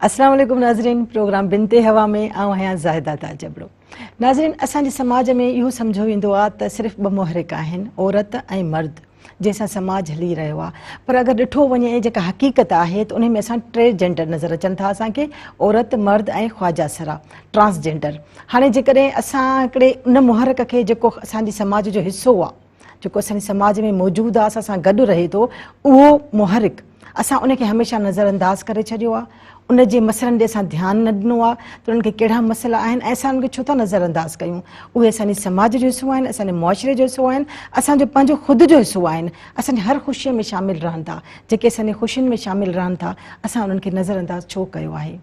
अस्सलाम वालेकुम नाज़रीन, प्रोग्राम बिनते हवा में आऊं आहियां ज़ाहिदा ताजबड़ो। नाज़रीन, असांजे समाज में इहो सम्झो वेंदो आहे त सिर्फ़ु ॿ मुहरिक आहिनि, औरत ऐं मर्द, जंहिंसां समाज हली रहियो आहे। पर अगरि ॾिठो वञे जेका हक़ीक़त आहे त उन में असां टे जेंडर नज़र अचनि था असांखे, औरत, मर्द ऐं ख्वाजा सरा, ट्रांसजेंडर। हाणे जेकॾहिं असां हिकिड़े उन मुहरिक खे जेको असांजे समाज जो हिसो आहे, जेको असांजे समाज में मौजूदु आहे, असां सां गॾु रहे थो, उहो मुहरिक असां उनखे हमेशह नज़रअंदाज़ करे छॾियो आहे। उन जे मसइलनि ॾे असां ध्यानु न ॾिनो आहे त उन्हनि खे कहिड़ा मसइला आहिनि ऐं असां उनखे छो था नज़रअंदाज़ कयूं। उहे असांजे समाज जो हिसो आहिनि, असांजे मुआशिरे जो हिसो आहिनि, असांजो पंहिंजो ख़ुदि जो हिसो आहिनि। असांजी हर ख़ुशीअ में शामिलु रहनि था, जेके असांजी ख़ुशियुनि में शामिलु रहनि था, असां उन्हनि खे नज़रअंदाज़ छो कयो आहे।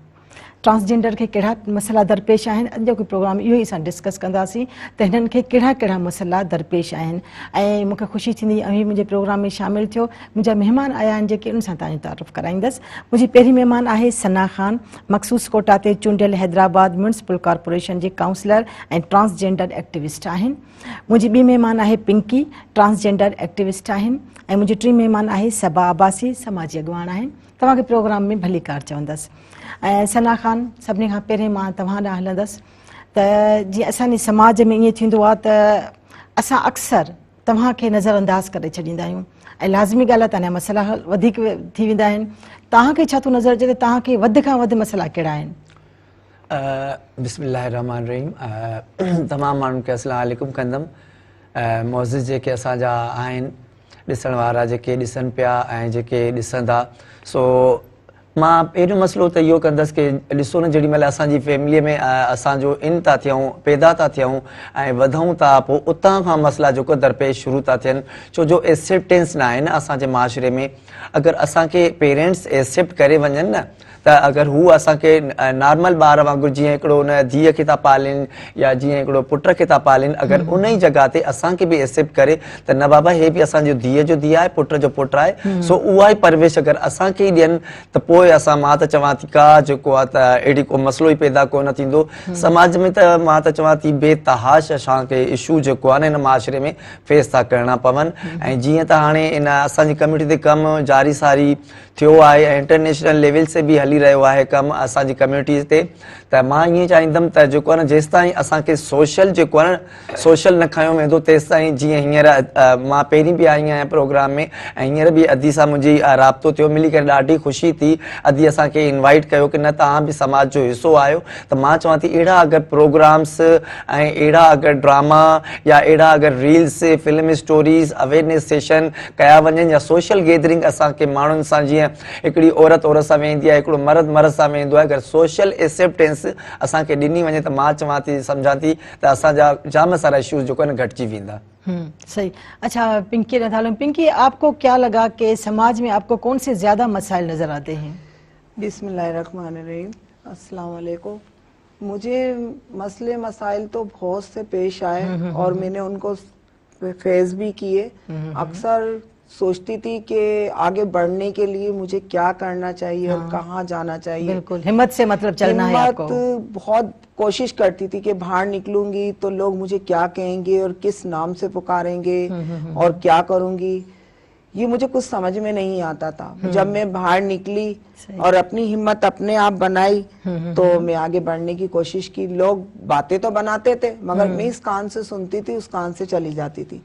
ट्रांसजेंडर खे कहिड़ा मसइला दरपेश आहिनि, अॼु जो प्रोग्राम इहो ई असां डिस्कस कंदासीं त हिननि खे कहिड़ा कहिड़ा मसइला दरपेश आहिनि। ऐं मूंखे ख़ुशी थींदी ऐं मुंहिंजे प्रोग्राम में शामिलु थियो, मुंहिंजा महिमान आया आहिनि जेके उन सां तव्हांजो तारुफ़ कराईंदसि। मुंहिंजी पहिरीं महिमान आहे सना ख़ान, मखसूस कोटा ते चूंडियल हैदराबाद म्यूनिसिपल कॉर्पोरेशन जी काउंसलर ऐं ट्रांसजेंडर एक्टिविस्ट आहिनि। मुंहिंजी ॿी महिमान आहे पिंकी, ट्रांसजेंडर एक्टिविस्ट आहिनि। ऐं मुंहिंजी टी महिमान आहे सबा अब्बासी, समाजी अॻुवान आहिनि। तव्हांखे प्रोग्राम में भली कार चवंदसि। ऐं सना ख़ान, सभिनी खां पहिरीं मां तव्हां ॾांहुं हलंदसि त जीअं असांजे समाज में ईअं थींदो आहे त असां अक्सर तव्हांखे नज़रअंदाज़ करे छॾींदा आहियूं ऐं लाज़मी ॻाल्हि आहे तव्हांजा मसइला वधीक थी वेंदा आहिनि। तव्हांखे छा थो नज़र अचे त तव्हांखे वधि खां वधि मसइला कहिड़ा आहिनि? बिस्मिल्लाहिर्रहमानिर्रहीम। तमामु माण्हुनि खे अस्सलाम वालेकुम कंदमि। मौज़िज़ जेके असांजा आहिनि, ॾिसण वारा जेके ॾिसनि पिया ऐं जेके ॾिसंदा, सो मां पहिरियों मसइलो त इहो कंदसि की ॾिसो न, जेॾी महिल असांजी फैमिलीअ में असांजो इन था थियूं, पैदा था थियूं ऐं वधूं था, पोइ उतां खां मसइला जेको दरपेश शुरू था थियनि, छो जो एक्सेप्टेंस न आहे न असांजे माशरे में। अगरि असांखे पेरेंट्स एक्सेप्ट करे वञनि न, त अगरि हू असांखे नॉर्मल ॿार वांगुरु जीअं हिकिड़ो उन धीअ खे था पालीनि या जीअं हिकिड़ो पुट खे था पालीनि, अगरि उन ई जॻह ते असांखे बि एक्सेप्ट करे त न बाबा हे बि असांजो धीअ जो धीअ आहे, पुट जो पुटु आहे, सो उहा ई परवरिश अगरि असांखे ई ॾियनि त पोइ असां, मां त चवां थी, का जेको आहे त अहिड़ी को मसइलो ई पैदा कोन थींदो समाज में। त मां त चवां थी बेतहाश असांखे इशू जेको आहे न हिन माशरे में फेस था करणा पवनि। ऐं जीअं त हाणे इन असांजी कम्यूनिटी ते कमु जारी सारी थियो आहे ऐं इंटरनेशनल लेवल से बि हली रहियो आहे कमु असांजी कम्यूनिटीज़ ते, त मां ईअं चाहींदुमि त जेको आहे न, जेसि ताईं असांखे सोशल जेको आहे न, सोशल न खयो वेंदो, तेसि ताईं, जीअं हींअर मां पहिरीं बि आई आहियां प्रोग्राम में ऐं हींअर बि अदी सां मुंहिंजी राब्तो थियो, मिली करे ॾाढी ख़ुशी थी। अदी असांखे इनवाइट कयो कि न तव्हां बि समाज जो हिसो आहियो, त मां चवां थी अहिड़ा अगरि प्रोग्राम्स ऐं अहिड़ा अगरि ड्रामा या अहिड़ा अगरि reels, film stories, awareness session कया वञनि या सोशल गैदरिंग असांखे माण्हुनि सां, जीअं हिकिड़ी औरत सां वेंदी आहे, हिकिड़ो मर्द सां वेंदो आहे, अगरि सोशल एक्सेप्टेंस असांखे ॾिनी वञे त मां चवां थी, सम्झां थी त असांजा जाम सारा इशूज़ जेको आहे न घटिजी वेंदा। सही। अच्छा पिंकी, पिंकी, आपको क्या लगा कि समाज में आपको कौन से ज्यादा मसाइल नजर आते हैं? बिस्मिल्लाहिर्रहमानिर्रहीम, अस्सलाम वालेकुम। मुझे मसले मसाइल तो बहुत से पेश आए और मैंने उनको फेस भी किए। अक्सर सोचती थी कि आगे बढ़ने के लिए मुझे क्या करना चाहिए और कहाँ जाना चाहिए। बिल्कुल, हिम्मत से मतलब चलना है आपको। बहुत कोशिश करती थी कि बाहर निकलूंगी तो लोग मुझे क्या कहेंगे और किस नाम से पुकारेंगे और क्या करूंगी, ये मुझे कुछ समझ में नहीं आता था। जब मैं बाहर निकली और अपनी हिम्मत अपने आप बनाई तो मैं आगे बढ़ने की कोशिश की। लोग बातें तो बनाते थे मगर मैं इस कान से सुनती थी, उस कान से चली जाती थी।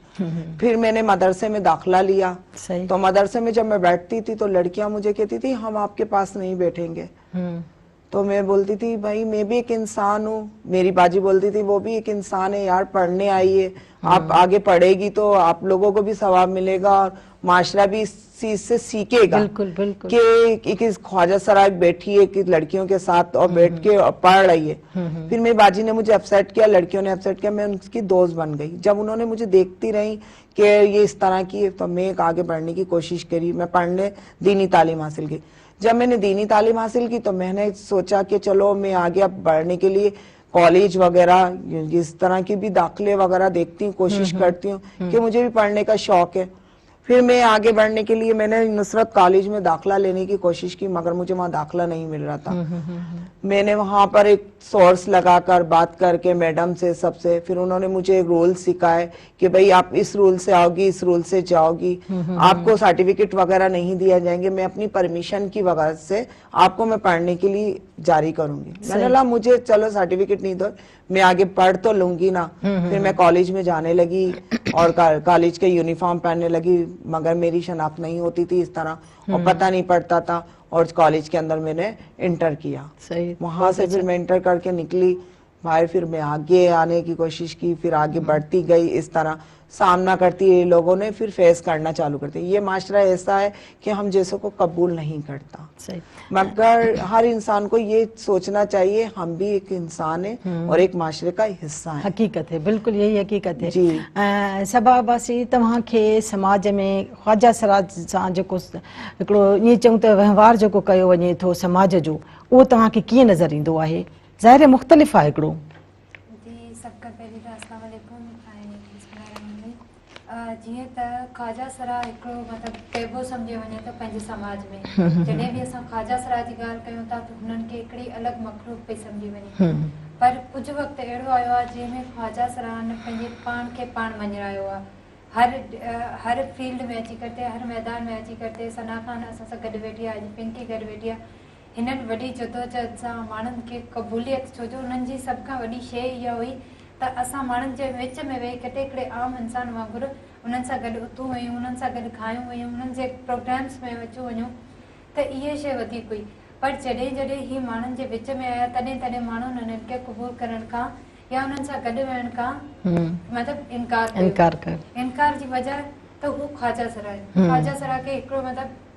फिर मैंने मदरसे में दाखिला लिया, तो मदरसे में जब मैं बैठती थी तो लड़कियां मुझे कहती थी हम आपके पास नहीं बैठेंगे। तो मैं बोलती थी भाई मैं भी एक इंसान हूँ। मेरी बाजी बोलती थी वो भी एक इंसान है यार, पढ़ने आई है, आप आगे पढ़ेगी तो आप लोगों को भी सवाब मिलेगा और माशरा भी इस चीज से सीखेगा। बिल्कुल बिल्कुल। कि ख्वाजा सराय बैठी है कि लड़कियों के साथ और बैठ के पढ़ रही है। फिर मेरी बाजी ने मुझे अपसेट किया, लड़कियों ने अपसेट किया, मैं उनकी दोस्त बन गई। जब उन्होंने मुझे देखती रही कि ये इस तरह की है तो मैं आगे बढ़ने की कोशिश करी। मैं पढ़ने दीनी तालीम हासिल की। जब मैंने दीनी तालीम हासिल की तो मैंने सोचा कि चलो मैं आगे अब बढ़ने के लिए कॉलेज वगैरह इस तरह की भी दाखिले वगैरह देखती हूँ, कोशिश करती हूँ कि मुझे भी पढ़ने का शौक है। फिर मैं आगे बढ़ने के लिए मैंने नुसरत कॉलेज में दाखिला लेने की कोशिश की, मगर मुझे वहाँ दाखिला नहीं मिल रहा था। मैंने वहाँ पर एक सोर्स लगाकर बात करके मैडम से सबसे, फिर उन्होंने मुझे एक रूल सिखाए कि भाई आप इस रूल से आओगी, इस रूल से जाओगी, आपको सर्टिफिकेट वगैरह नहीं दिया जाएंगे, मैं अपनी परमिशन की वजह से आपको मैं पढ़ने के लिए जारी करूंगी। मैंने बोला मुझे चलो सर्टिफिकेट नहीं दो, मैं आगे पढ़ तो लूंगी ना। फिर मैं कॉलेज में जाने लगी और कॉलेज के यूनिफॉर्म पहनने लगी, मगर मेरी शनाख्त नहीं होती थी इस तरह और पता नहीं पड़ता था। और कॉलेज के अंदर मैंने इंटर किया, वहां से फिर मैं इंटर करके निकली बाहर, फिर मैं आगे आने की कोशिश की, फिर आगे बढ़ती गई, इस तरह सामना करती है लोगों ने, फिर फेस करना चालू करते। ये माशरा ऐसा है कि हम जैसों को कबूल नहीं करता। सही। मगर हर इंसान को ये सोचना चाहिए हम भी एक इंसान है और एक माशरे का हिस्सा है। हकीकत है, बिल्कुल यही हकीकत है जी। सबाबासी तव्हांखे समाज में ख्वाजा सराज सां जेको हिकिड़ो ईअं चऊं त वहिंवार जेको कयो वञे थो समाज जो, उहो तव्हांखे कीअं नज़र ईंदो आहे? ज़ाहिर है मुख़्तलिफ़ आहे हिकिड़ो। जी, सबका पहिरीं त अस्सलाम वालेकुम ऐं बिस्मिल्लाहिर्रहमानिर्रहीम। जीअं त ख्वाजा सरा हिकिड़ो मतिलबु पैबो सम्झियो वञे थो पंहिंजे समाज में। जॾहिं बि असां ख्वाजा सरा जी ॻाल्हि कयूं था त हुननि खे हिकिड़ी अलॻि मखलूक पई सम्झी वञे, पर कुझु वक़्तु अहिड़ो आयो आहे जंहिंमें ख्वाजा सराहनि पंहिंजे पाण खे पाण मञायो आहे। हर फील्ड में अची करते, हर मैदान में अची करते सना ख़ान असां सां गॾु वेठी आहे, अॼु पिंकी गॾु वेठी आहे। हिननि वॾी जदोजहद सां माण्हुनि खे क़बूलियत, छो जो उन्हनि जी सभ खां वॾी शइ इहा हुई त असां माण्हुनि जे विच में वेही करे हिकिड़े आम इंसान वांगुरु उन्हनि सां गॾु उथूं वयूं, उन्हनि सां गॾु खायूं वयूं, उन्हनि जे प्रोग्राम्स में अचूं वञूं, त इहे शइ वधीक हुई। पर जॾहिं जॾहिं ही माण्हुनि जे विच में आया तॾहिं तॾहिं माण्हुनि उन्हनि खे क़बूल करण खां या उन्हनि सां गॾु वेहण खां मतिलबु इनकार जी वजह त हू ख्वाजा सरा आहे। ख्वाजा सरा खे हिकिड़ो मतिलबु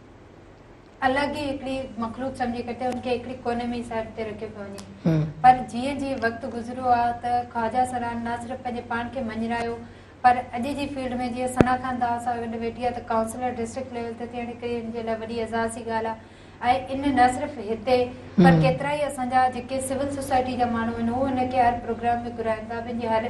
अलॻि ई हिकिड़ी मखलूक सम्झी करे उनखे हिकिड़ी कोने में साइड ते रखियो पियो वञे। पर जीअं जीअं वक़्तु गुज़रियो आहे त ख्वाजा सरा न सिर्फ़ु पंहिंजे पाण खे मञायो, पर अॼु जी फील्ड में जीअं सना ख़ान तव्हां सां गॾु वेठी आहे त काउंसलर डिस्ट्रिक्ट लेवल ते थियण हिकिड़ी हिन जे लाइ वॾी एज़ाज़ जी ॻाल्हि आहे। ऐं इन न सिर्फ़ु हिते पर केतिरा ई असांजा जेके सिविल सोसाइटी जा माण्हू आहिनि उहे हिनखे हर प्रोग्राम में घुराइनि था, पंहिंजी हर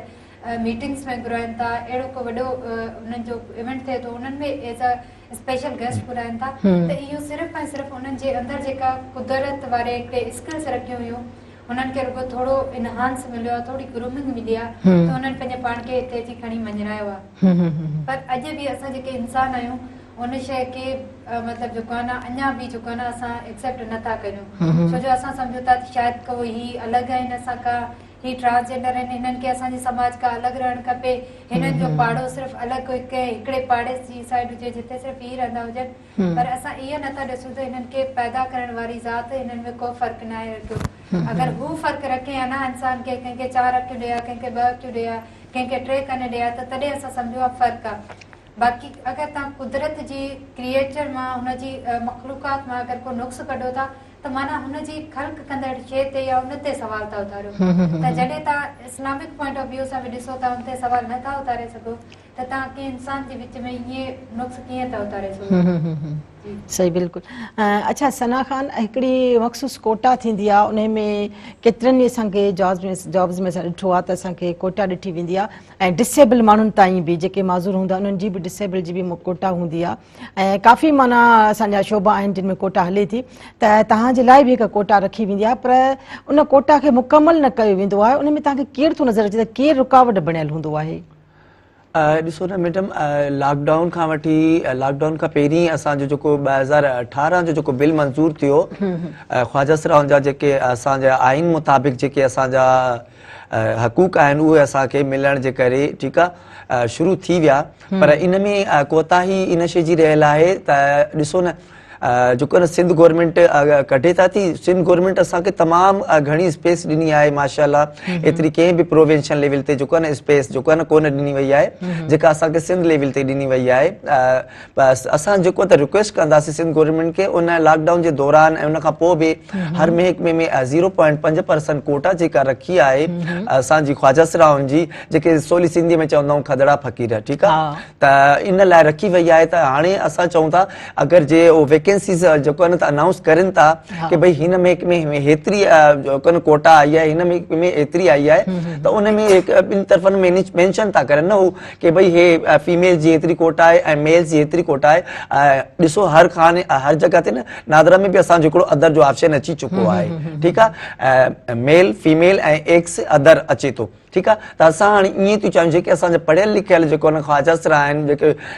मीटिंग्स में घुराइनि था। अहिड़ो को वॾो उन्हनि जो इवेंट थिए थो उन्हनि में एज़ अ स्पेशल गेस्ट घुराइनि था, त इहो सिर्फ़ु ऐं सिर्फ़ु उन्हनि जे अंदरि जेका कुदरत वारे हिकिड़े स्किल्स रखियूं हुयूं उन्हनि खे रुगो थोरो इनहांस मिलियो आहे, थोरी ग्रूमिंग मिली आहे, त उन्हनि पंहिंजे पाण खे हिते अची खणी मञायो आहे। पर अॼु बि असां जेके इंसान आहियूं उन शइ खे मतिलबु जेको आहे न अञा बि जेको आहे न असां एक्सेप्ट नथा कयूं, छो जो असां सम्झूं था शायदि को ही अलॻि आहिनि, असां का ही ट्रांसजेंडर आहिनि, हिननि खे असांजे समाज खां अलॻि रहणु खपे, हिननि जो पाड़ो सिर्फ़ु अलॻि हिकिड़े पाड़े जी साइड हुजे जिते सिर्फ़ु ई रहंदा हुजनि। पर असां इहो नथा ॾिसूं त हिननि खे पैदा करण वारी ज़ात हिननि में को फ़र्क़ु न आहे रखियो। अगरि हू फ़र्क़ु रखे हा न इंसान खे, कंहिंखे 4 अखियूं ॾिया, कंहिंखे 2 अखियूं ॾिया, कंहिंखे 3 कन ॾिया, त तॾहिं असां सम्झो आहे फ़र्क़ु आहे। बाक़ी अगरि तव्हां कुदरत जी क्रिएचर मां हुनजी मखलूकात मां अगरि को नुक्स कढो था त माना हुनजी ख़ल्क़ कंदड़ शइ ते या उन ते सवाल था उतारियो। त जॾहिं तव्हां इस्लामिक पॉइंट ऑफ व्यू सां बि ॾिसो था उन ते सवाल नथा उतारे सघो त तव्हां कंहिं इंसान जे विच में इहे नुक्स कीअं था उतारे सघो। सही बिल्कुलु। अच्छा सना ख़ान, हिकिड़ी मख़सूस कोटा थींदी आहे, उन में केतिरनि ई असांखे जॉब्स में असां ॾिठो आहे त असांखे कोटा ॾिठी वेंदी आहे ऐं डिसेबल माण्हुनि ताईं बि जेके माज़ूर हूंदा उन्हनि जी बि डिसेबल जी बि कोटा हूंदी आहे ऐं काफ़ी माना असांजा शोबा आहिनि जिन में कोटा हले थी, त तव्हांजे लाइ बि हिकु कोटा रखी वेंदी आहे, पर उन कोटा खे मुकमल न कयो वेंदो आहे। उन में तव्हांखे केरु थो नज़र अचे त केरु रुकावट बणियल हूंदो आहे? ॾिसो न मैडम, लॉकडाउन खां वठी लॉकडाउन खां पहिरीं असांजो जेको 2018 जो जेको बिल मंज़ूर थियो, ख्वाजा सराउनि जा जेके असांजा आइन मुताबिक़ जेके असांजा हक़ूक़ आहिनि उहे असांखे मिलण जे करे ठीकु आहे शुरू थी विया, पर इन में कोताही इन शइ जी रहियल आहे त ॾिसो न जेको न सिंध गवर्नमेंट कढे था थी, सिंध गवर्नमेंट असांखे तमामु घणी स्पेस ॾिनी आहे माशाल्लाह। एतिरी कंहिं बि प्रोवेंशन लेवल ते जेको आहे न स्पेस जेको आहे न कोन ॾिनी वई आहे जेका असांखे सिंध लेवल ते ॾिनी वई आहे। बसि असां जेको त रिक्वेस्ट कंदासीं सिंध गवर्नमेंट खे उन लॉकडाउन जे दौरान ऐं उन खां पोइ बि हर महकमे में 0.5% कोटा जेका रखी आहे असांजी ख्वाजा सराउनि जी, जेके सोली सिंधी में चवंदा आहियूं खदड़ा फ़क़ीर, ठीकु आहे, त इन लाइ रखी वई आहे। त हाणे असां चऊं था अगरि जे वैकेंसीज जेको न अनाउंस करनि था कि भाई हिन में में हेतिरी जेको न कोटा आई आहे, हिन में एतिरी आई आहे, त उन में ॿिनि तरफ़नि में मेंशन था करनि न हू कि भाई हे फीमेल जी एतिरी कोटा आहे ऐं मेल जी एतिरी कोटा आहे। ॾिसो हर जगह ते न नादरा में बि असांजो हिकिड़ो अदर जो ऑप्शन अची चुको आहे, ठीकु आहे, मेल फीमेल ऐं एक्स अदर अचे थो, ठीकु आहे। त असां हाणे ईअं थियूं चाहियूं जेके असांजा पढ़ियल लिखियल जेको न ख्वाजा सरा आहिनि,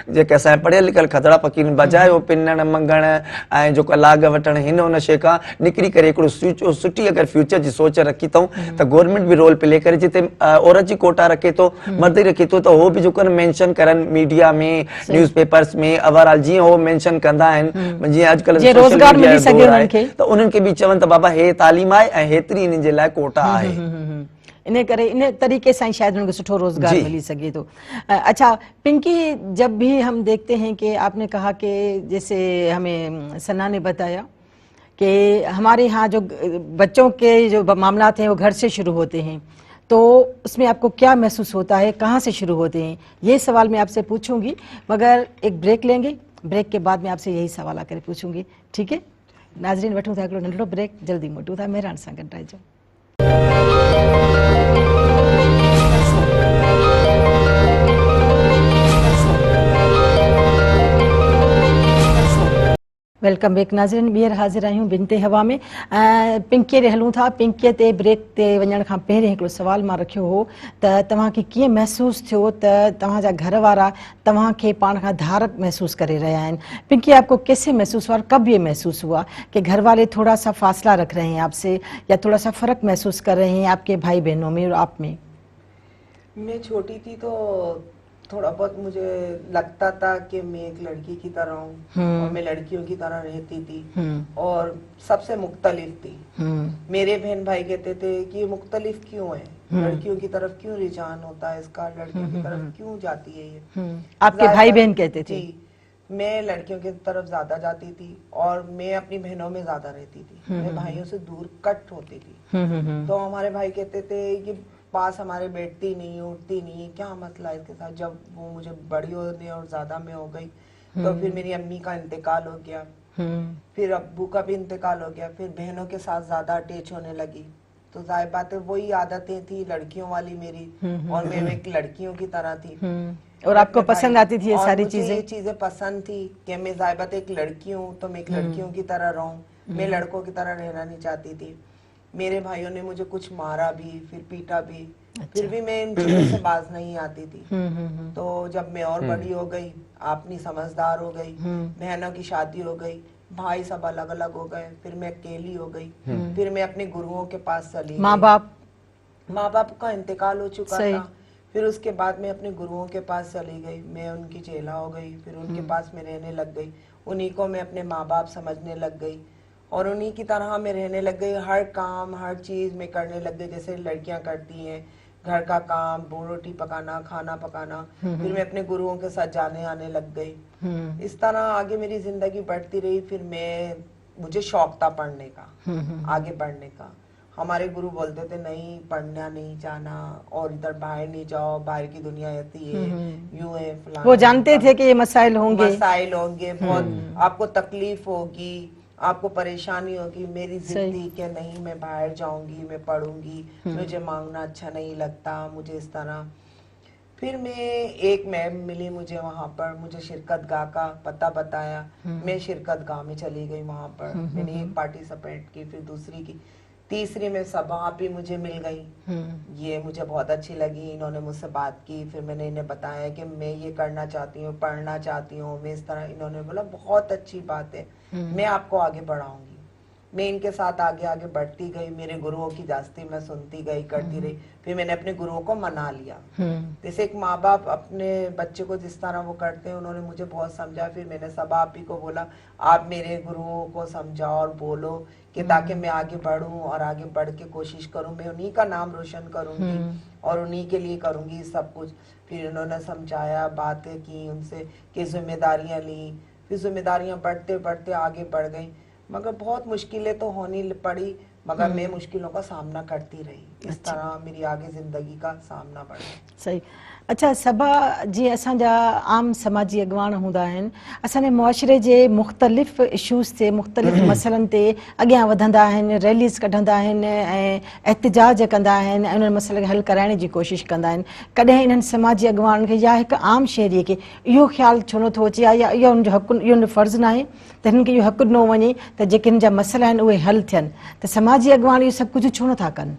जेके असांजा पढ़ियल लिखियल खदड़ा फ़क़ीर बजाए उहो पिनण मंगण ऐं जेको लाग वठण हिन उन शइ खां निकिरी करे हिकिड़ो सुठी अगरि फ्यूचर जी सोच रखी अथऊं त गवर्नमेंट बि रोल प्ले करे, जिते औरत जी कोटा रखे थो मर्द रखे थो, त उहो बि जेको न मेंशन करनि मीडिया में न्यूज़ पेपर्स में ओवरऑल जीअं उहो मेंशन कंदा आहिनि, जीअं अॼुकल्ह रोज़गार मिली सघे उन्हनि खे, त उन्हनि खे बि चवनि त बाबा हे तालीम आहे ऐं हेतिरी इन्हनि जे लाइ कोटा आहे। इन करे इन तरीके से शायद उनको सुठो रोजगार मिली सके। तो अच्छा पिंकी, जब भी हम देखते हैं कि आपने कहा कि जैसे हमें सना ने बताया कि हमारे यहाँ जो बच्चों के जो मामला हैं वो घर से शुरू होते हैं, तो उसमें आपको क्या महसूस होता है, कहाँ से शुरू होते हैं, ये सवाल मैं आपसे पूछूंगी, मगर एक ब्रेक लेंगे, ब्रेक के बाद मैं आपसे यही सवाल आकर पूछूंगी, ठीक है। नाज़रीन वठूं था हिकिड़ो नंढड़ो ब्रेक, जल्दी मोटूं था, मेहरान सां गॾु रहिजो। वेलकम बैक नाज़रीन, ॿीहर हाज़िर आहियूं बिनते हवा में। पिंकीअ ॾे हलूं था। पिंकीअ ते ब्रेक ते वञण खां पहिरीं हिकिड़ो सुवाल मां रखियो हो त तव्हांखे कीअं महसूसु थियो त तव्हांजा घर वारा तव्हांखे पाण खां धारक महसूसु करे रहिया आहिनि। पिंकी, आपको कैसे महसूस हुआ और कब ये महसूस हुआ कि घर वाले थोड़ा सा फासला रख रहे हैं आपसे या थोड़ा सा फ़र्क महसूस कर रहे हैं आपके भाई बहनों में और आप में? मैं छोटी थी तो थोड़ा बहुत मुझे लगता था कि मैं एक लड़की की तरह हूँ और मैं लड़कियों की तरह रहती थी और सबसे मुख्तलिफ थी। मेरे बहन भाई कहते थे कि ये मुख्तलिफ क्यों है, लड़कियों की तरफ क्यों रुझान होता है इसका, लड़कियों की तरफ क्यों जाती है ये। आपके भाई बहन कहते थे? मैं लड़कियों की तरफ ज्यादा जाती थी और मैं अपनी बहनों में ज्यादा रहती थी, मैं भाइयों से दूर कट होती थी। तो हमारे भाई कहते थे कि पास हमारे बैठती नहीं, उठती नहीं, क्या मसला है इसके साथ। जब वो मुझे बड़ी होने और ज्यादा में हो गई तो फिर मेरी अम्मी का इंतकाल हो गया, फिर अब्बू का भी इंतकाल हो गया, फिर बहनों के साथ ज्यादा अटैच होने लगी। तो जाहिर बात है वही आदतें थी लड़कियों वाली मेरी, और मैं एक लड़कियों की तरह थी। और आपको पसंद आती थी ये सारी चीजें? ये चीजें पसंद थी कि मैं जाहिर बात है एक लड़की हूँ तो मैं एक लड़कियों की तरह रहूं, मैं लड़कों की तरह रहना नहीं चाहती थी। मेरे भाइयों ने मुझे कुछ मारा भी, फिर पीटा भी, फिर भी मैं इन चीजों से बाज नहीं आती थी। तो जब मैं और बड़ी हो गई, अपनी समझदार हो गई, बहनों की शादी हो गई, भाई सब अलग अलग हो गए, फिर मैं अकेली हो गई, फिर मैं अपने गुरुओं के पास चली। माँ बाप का इंतकाल हो चुका था, फिर उसके बाद मैं अपने गुरुओं के पास चली गई, मैं उनकी चेला हो गई, फिर उनके पास मैं रहने लग गई, उन्हीं को मैं अपने माँ बाप समझने लग गई और उन्हीं की तरह मैं रहने लग गई। हर काम हर चीज मैं करने लग गई जैसे लड़कियां करती हैं, घर का काम, रोटी पकाना, खाना पकाना। फिर मैं अपने गुरुओं के साथ जाने आने लग गई। इस तरह आगे मेरी जिंदगी बढ़ती रही। फिर मुझे शौक था पढ़ने का, आगे बढ़ने का। हमारे गुरु बोलते थे नहीं पढ़ना नहीं जाना और इधर बाहर नहीं जाओ, बाहर की दुनिया ऐसी है, यूं है फलाना। वो जानते थे कि ये मसाइल होंगे, बहुत आपको तकलीफ होगी, आपको परेशानी होगी। मेरी जिद्दी कि नहीं मैं बाहर जाऊंगी, मैं पढ़ूंगी, मुझे मांगना अच्छा नहीं लगता, मुझे इस तरह। फिर एक मैम मिली मुझे वहाँ पर, मुझे शिरकत गाह का पता बताया, मैं शिरकत गाह में चली गई। वहाँ पर मैंने एक पार्टिसिपेट की, फिर दूसरी की, तीसरी में सभा भी मुझे मिल गई। ये मुझे बहुत अच्छी लगी, इन्होंने मुझसे बात की, फिर मैंने इन्हें बताया कि मैं ये करना चाहती हूँ, पढ़ना चाहती हूँ, मैं इस तरह। इन्होंने बोला बहुत अच्छी बात है, मैं आपको आगे बढ़ाऊंगी। मैं इनके साथ आगे आगे बढ़ती गई, मेरे गुरुओं की जास्ती मैं सुनती गई, करती रही। फिर मैंने अपने गुरुओं को मना लिया, जैसे एक माँ बाप अपने बच्चे को जिस तरह वो करते हैं, उन्होंने मुझे बहुत समझा। फिर मैंने सब आप ही को बोला आप मेरे गुरुओं को समझाओ और बोलो कि ताकि मैं आगे बढ़ूं और आगे बढ़ के कोशिश करूं, मैं उन्हीं का नाम रोशन करूंगी और उन्हीं के लिए करूंगी सब कुछ। फिर उन्होंने समझाया, बातें की उनसे कि जिम्मेदारियां ली, फिर जिम्मेदारियां बढ़ते बढ़ते आगे बढ़ गई। मगर बहुत मुश्किलें तो होनी पड़ी, मगर मैं मुश्किलों का सामना करती रही। इस तरह मेरी आगे जिंदगी का सामना बढ़े। सही। अच्छा, सभा जी असांजा आम समाजी अॻवान हूंदा आहिनि, असांजे मुआशिरे जे मुख़्तलिफ़ इशूज़ ते मुख़्तलिफ़ मसइलनि ते अॻियां वधंदा आहिनि, रैलीज़ कढंदा आहिनि ऐं एहतिजाज कंदा आहिनि ऐं उन्हनि मसइले खे हल कराइण जी कोशिशि कंदा आहिनि। कॾहिं इन्हनि समाजी अॻवाननि खे या हिकु आम शहरीअ खे इहो ख़्यालु छो नथो अचे या इहो उनजो हक़ु, इहो उनजो फ़र्ज़ु नाहे त हिननि खे इहो हक़ु ॾिनो वञे त जेके हिन जा मसइला आहिनि उहे हल थियनि, त समाजी अॻवान इहो सभु कुझु छो नथा कनि?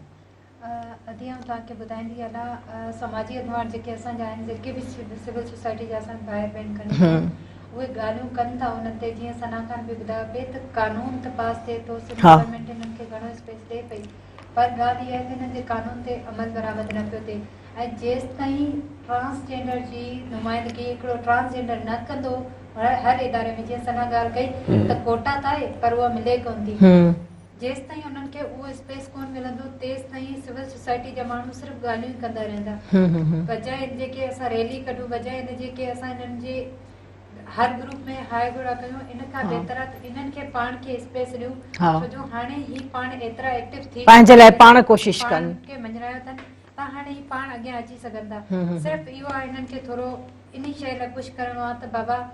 अदी आउं तव्हांखे ॿुधाईंदी आहियां, समाजी अॻवान जेके असांजा आहिनि, जेके बि सिविल सोसाइटी जा असां भाई भेण खणी उहे ॻाल्हियूं कनि था उन्हनि ते। जीअं सना खान बि ॿुधायो पिए त कानून त पास थिए थो, सिविल गवर्नमेंट हिननि खे घणो स्पेस ॾिए पई, पर ॻाल्हि इहा आहे त हिननि जे कानून ते अमल बराबरि न पियो थिए। ऐं जेसि ताईं ट्रांसजेंडर जी नुमाइंदगी हिकिड़ो ट्रांसजेंडर न कंदो हर इदारे में, जीअं सना ॻाल्हि कई त कोटा त आहे पर उहा मिले कोन थी, जेसि ताईं उन्हनि खे उहो स्पेस कोन मिलंदो तेसि ताईं सिविल सोसाइटी जा माण्हू सिर्फ़ु ॻाल्हियूं ई कंदा रहंदा। बजाए जेके असां रैली कढूं, बजाए इन जेके असां हिननि जे हर ग्रुप में हाय घोड़ा कयूं, इन खां बहितर आहे त इन्हनि खे पाण खे स्पेस ॾियूं, छो जो हाणे ही पाण एतिरा एक्टिव थी पंहिंजे लाइ पाण कोशिशि कनि, पाण खे मञरायो अथनि त हाणे ही पाण अॻियां अची सघनि था। सिर्फ़ु इहो आहे हिननि खे थोरो इन शइ लाइ पुश करिणो आहे त बाबा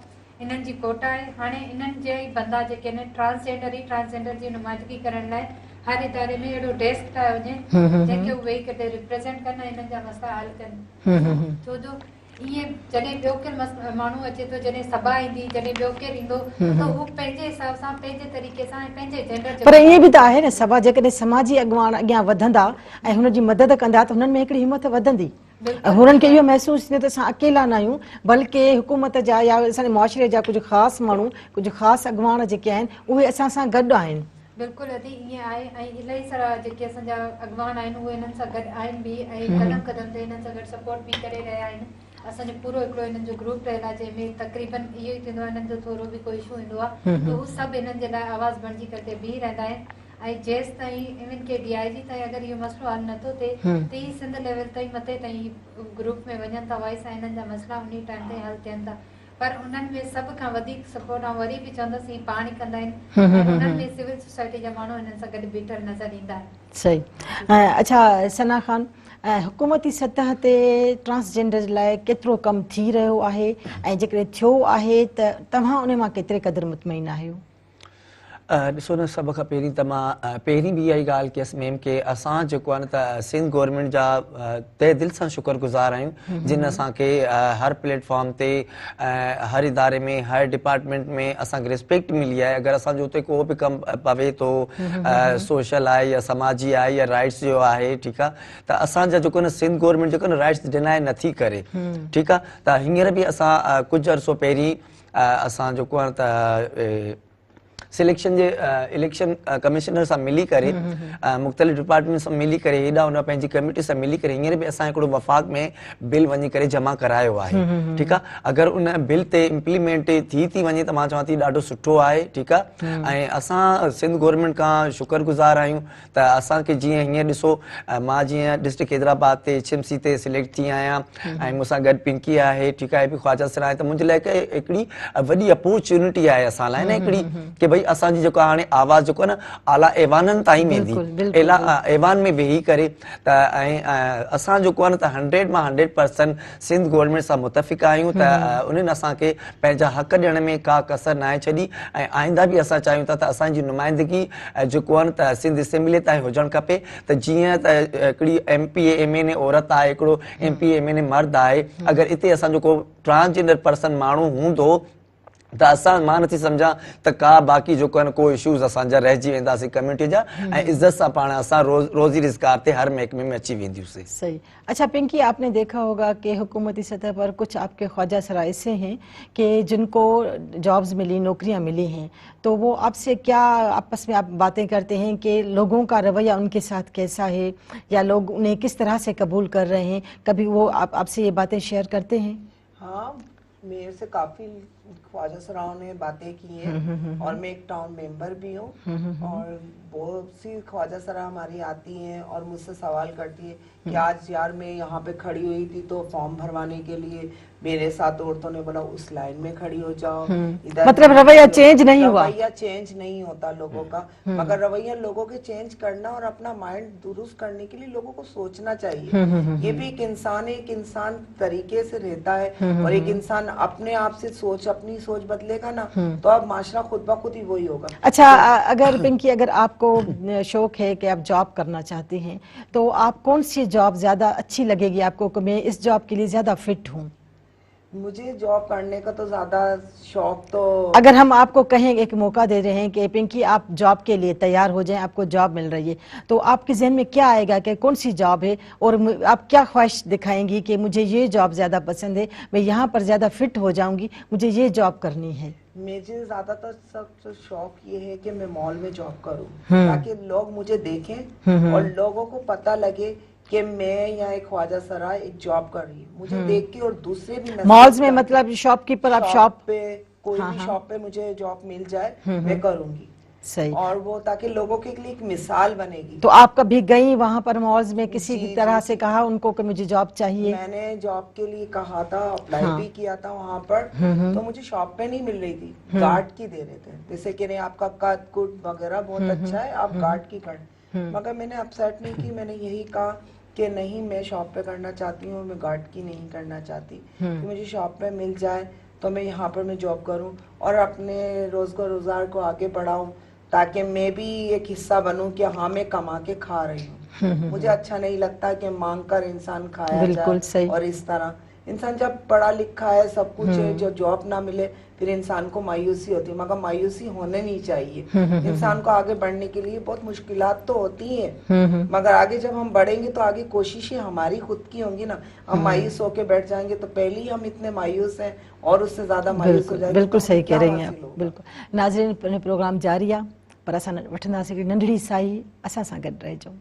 इन्हनि जी कोटा आहे, हाणे इन्हनि जे बंदा जेके आहिनि ट्रांसजेंडर जी नुमाइंदगी करण लाइ हर इदारे में अहिड़ो डेस्क ठाहियो वञे जंहिंखे उहे वेही करे रिप्रेज़ेंट कनि, हिननि जा मसइला हल कनि। छो जो ईअं जॾहिं ॿियो केरु माण्हू अचे थो, जॾहिं सभा ईंदी, जॾहिं ॿियो केरु ईंदो त हू पंहिंजे हिसाब सां, पंहिंजे तरीक़े सां ऐं पंहिंजे जेंडर जे, पर ईअं बि त आहे न सभा जेकॾहिं समाजी अॻवान अॻियां वधंदा ऐं हुनजी मदद कंदा त हुननि में हिकिड़ी हिमत वधंदी, हुननि खे इहो महसूसु थींदो त असां अकेला न आहियूं, बल्कि हुकूमत जा या असांजे मुआशिरे जा कुझु ख़ासि माण्हू, कुझु ख़ासि अॻवान जेके आहिनि उहे असां सां गॾु आहिनि। बिल्कुलु अदी ईअं आहे। ऐं इलाही सारा जेके असांजा अॻवान आहिनि उहे हिननि सां गॾु आहिनि बि ऐं क़दम क़दम ते हिननि सां गॾु सपोर्ट बि करे रहिया आहिनि। असांजो पूरो हिकिड़ो हिननि जो ग्रुप ठहियल आहे जंहिंमें तक़रीबन इहो ई थींदो आहे, हिननि जो थोरो बि कोई इशू ईंदो आहे त हू सभु हिननि जे लाइ आवाज़ बणिजी करे बीह रहंदा आहिनि। ऐं जेसि ताईं इन्हनि खे DIG ताईं अगरि इहो मसइलो हल नथो थिए त ई सिंध लेवल ताईं मथे ताईं ग्रुप में वञनि था वाइस ऐं हिननि जा मसइला उन टाइम ते हल थियनि था। पर उन्हनि में सभ खां वधीक सपोर्ट ऐं वरी बि चवंदसि पाण ई कंदा आहिनि ऐं उन्हनि में सिविल सोसाइटी जा माण्हू हिननि सां गॾु बीठल नज़र ईंदा आहिनि। सही। अच्छा सना ख़ान, हुकूमती सतह ते ट्रांसजेंडर लाइ केतिरो कमु थी रहियो आहे ऐं जेकॾहिं थियो आहे त तव्हां उन मां केतिरे क़दुरु मुतमइन आहियो? ॾिसो न, सभ खां पहिरीं त मां पहिरीं बि इहा ई ॻाल्हि कयसि मैम के असां जेको आहे न त सिंध गवर्नमेंट जा तहे दिलि सां शुक्रगुज़ार आहियूं जिन असांखे हर प्लेटफॉर्म ते हर इदारे में हर डिपार्टमेंट में असांखे रिस्पेक्ट मिली आहे। अगरि असांजो हुते को बि कमु पवे थो, सोशल आहे या समाजी आहे या राइट्स जो आहे, ठीकु आहे, त असांजा जेको न सिंध गवर्नमेंट जेको न राइट्स डिनाए नथी करे, ठीकु आहे। त हींअर बि असां कुझु अर्सो पहिरीं असां जेको आहे त सिलेक्शन जे इलेक्शन कमिश्नर सां मिली करे मुख़्तलिफ़ डिपार्टमेंट सां मिली करे हेॾा हुन पंहिंजी कमेटी सां मिली करे हींअर बि असां हिकिड़ो वफ़ाक़ में बिल वञी करे जमा करायो आहे, ठीकु आहे। अगरि उन बिल ते इम्प्लीमेंट थी वञे त मां चवां थी ॾाढो सुठो आहे, ठीकु आहे। ऐं असां सिंध गवर्नमेंट खां शुक्रगुज़ार आहियूं त असांखे जीअं हींअर ॾिसो, मां जीअं डिस्ट्रिक्ट हैदराबाद ते HMC ते सिलेक्ट थी आहियां ऐं मूंसां गॾु पिंकी आहे, ठीकु आहे, ख्वाजा सर आहे, त मुंहिंजे लाइ हिकिड़ी वॾी अपॉर्चुनिटी आहे असां लाइ न हिकिड़ी की भई असांजी जेको हाणे आवाज़ जेको आहे न आला ऐवाननि ताईं वेंदी, ऐवान में वेही करे त ऐं असां जेको आहे न त 100 मां 100% सिंध गवर्नमेंट सां मुतफ़िक़ आहियूं त उन्हनि असांखे पंहिंजा हक़ ॾियण में का कसर नाहे छॾी ऐं आईंदा बि असां चाहियूं था त असांजी नुमाइंदगी जेको आहे न त सिंध असेंबली ताईं हुजणु खपे। त जीअं त हिकिड़ी MPA MNA औरत आहे, हिकिड़ो MPA MNA मर्द आहे, अगरि हिते असांजो को ट्रांसजेंडर पर्सन माण्हू हूंदो त असां, मां नथी सम्झां त का बाक़ी जेको आहे न को इशूज़ असांजा रहिजी वेंदासीं कम्यूनिटी जा ऐं इज़त सां पाण असां रोज़ी रोज़गार ते हर महकमे में अची वेंदियूंसीं। सही। अच्छा पिंकी, आपने देखा होगा कि हुकूमती सतह पर कुछ आपके ख्वाजा सरा ऐसे हैं कि जिनको जॉब्स मिली, नौकरियां मिली हैं, तो वो आपसे क्या आपस में आप बातें करते हैं कि लोगों का रवैया उनके साथ कैसा है या लोग उन्हें किस तरह से कबूल कर रहे हैं, कभी वो आपसे ये बातें शेयर करते हैं? हाँ, मेरे से काफी ख्वाजा सराओं ने बातें की हैं और मैं एक टाउन मेंबर भी हूँ और बहुत सी ख्वाजा सरा हमारी आती हैं और मुझसे सवाल करती है कि आज यार मैं यहाँ पे खड़ी हुई थी तो फॉर्म भरवाने के लिए मेरे साथ औरतों ने बोला उस लाइन में खड़ी हो जाओ। इधर मतलब रवैया चेंज नहीं हुआ। रवैया चेंज नहीं होता लोगों का, मगर रवैया लोगों के चेंज करना और अपना माइंड दुरुस्त करने के लिए लोगों को सोचना चाहिए। ये भी एक इंसान तरीके से रहता है और एक इंसान अपने आप से अपनी सोच बदलेगा ना तो अब माशरा खुद ब खुद ही वही होगा। अच्छा, अगर पिंकी, अगर आपको शौक है कि आप जॉब करना चाहती हैं तो आप कौन सी जॉब ज्यादा अच्छी लगेगी आपको कि मैं इस जॉब के लिए ज्यादा फिट हूँ? मुझे जॉब करने का तो ज्यादा शौक तो, अगर हम आपको कहें, एक मौका दे रहे हैं कि पिंकी आप जॉब के लिए तैयार हो जाएं, आपको जॉब मिल रही है, तो आपके जहन में क्या आएगा कि कौन सी जॉब है और आप क्या ख्वाहिश दिखाएंगी कि मुझे ये जॉब ज्यादा पसंद है, मैं यहाँ पर ज्यादा फिट हो जाऊंगी, मुझे ये जॉब करनी है? मुझे ज्यादातर सब शौक ये है कि मैं मॉल में जॉब करूं ताकि लोग मुझे देखें और लोगों को पता लगे कि मैं यहाँ एक ख्वाजा सरा एक जॉब कर रही हूँ। मुझे देख के और दूसरे भी मॉल्स में, मतलब शॉपकीपर, आप शॉप पे कोई भी शॉप पे मुझे जॉब मिल जाए मैं करूंगी। सही। और वो ताकि लोगों के लिए एक मिसाल बनेगी। तो आप कभी गई वहां पर मॉल्स में, किसी की तरह से कहा उनको कि मुझे जॉब चाहिए? मैंने जॉब के लिए कहा था, अप्लाई भी किया था वहाँ पर, तो मुझे शॉप पे नहीं मिल रही थी, गार्ड की दे रहे थे, जैसे कि नहीं आपका कद कुद वगैरह बहुत अच्छा है, आप गार्ड की कर। मगर मैंने अपसेट नहीं की, मैंने यही कहा कि नहीं मैं शॉप पे करना चाहती हूँ, मैं गार्ड की नहीं करना चाहती, कि मुझे शॉप पे मिल जाए तो मैं यहाँ पर मैं जॉब करूँ और अपने रोजगार को आगे बढ़ाऊँ ताकि मैं भी एक हिस्सा बनूं कि हाँ मैं कमा के खा रही हूँ। मुझे अच्छा नहीं लगता कि मांग कर इंसान खाया जाए। और इस तरह इंसान जब पढ़ा लिखा है, सब कुछ है, जो जॉब ना मिले फिर इंसान को मायूसी होती है, मगर मायूसी होने नहीं चाहिए। इंसान को आगे बढ़ने के लिए बहुत मुश्किलात तो होती हैं, मगर आगे जब हम बढ़ेंगे तो आगे कोशिशें हमारी खुद की होंगी ना। हम मायूस होके बैठ जाएंगे तो पहले ही हम इतने मायूस हैं और उससे ज्यादा मायूस हो जाएंगे। बिल्कुल सही कह रही हैं आप। बिल्कुल। नाज़रीन, प्रोग्राम जारी आहे, पर असां वठंदासीं हिकिड़ी नंढड़ी साई, असां सां गॾु रहिजो।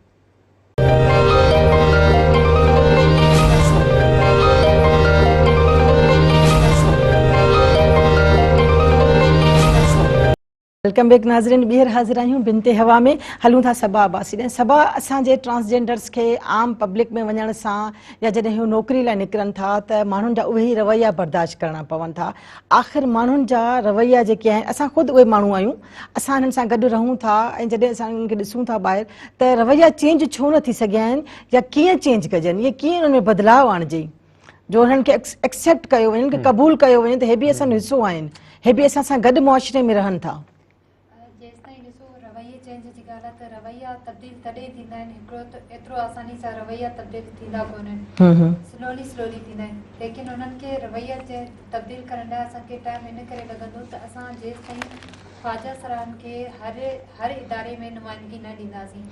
वेलकम बैक नाज़रीन, ॿीहर हाज़िर आहियूं बिनते हवा में। हलूं था सबा अब्बासी ॾे। सबा, असांजे ट्रांसजेंडर्स खे आम पब्लिक में वञण सां या जॾहिं हू नौकिरी लाइ निकिरनि था त माण्हुनि जा उहे ई रवैया बर्दाश्त करणा पवनि था। आख़िर माण्हुनि जा रवैया जेके आहिनि, असां ख़ुदि उहे माण्हू आहियूं, असां हिननि सां गॾु रहूं था ऐं जॾहिं असां हिननि खे ॾिसूं था ॿाहिरि त रवैया चेंज छो न थी सघिया आहिनि या कीअं चेंज कजनि, या कीअं हुन में बदिलाव आणिजे जो हिननि खे एक्सेप्ट कयो वञे, हिननि खे क़बूल कयो वञे त हे बि असांजो हिसो आहिनि, हे बि असां सां गॾु मुआशिरे में रहनि था। रवैया तब्दील तॾहिं थींदा आहिनि, हिकिड़ो त एतिरो आसानी सां रवैया तब्दील थींदा कोन्हनि, स्लोली थींदा आहिनि, लेकिन उन्हनि खे रवैया तब्दील करण लाइ असांखे टाइम इन करे लॻंदो त असां जेसि ताईं ख्वाजा सराहनि खे हर इदारे में नुमाइंदगी न ॾींदासीं,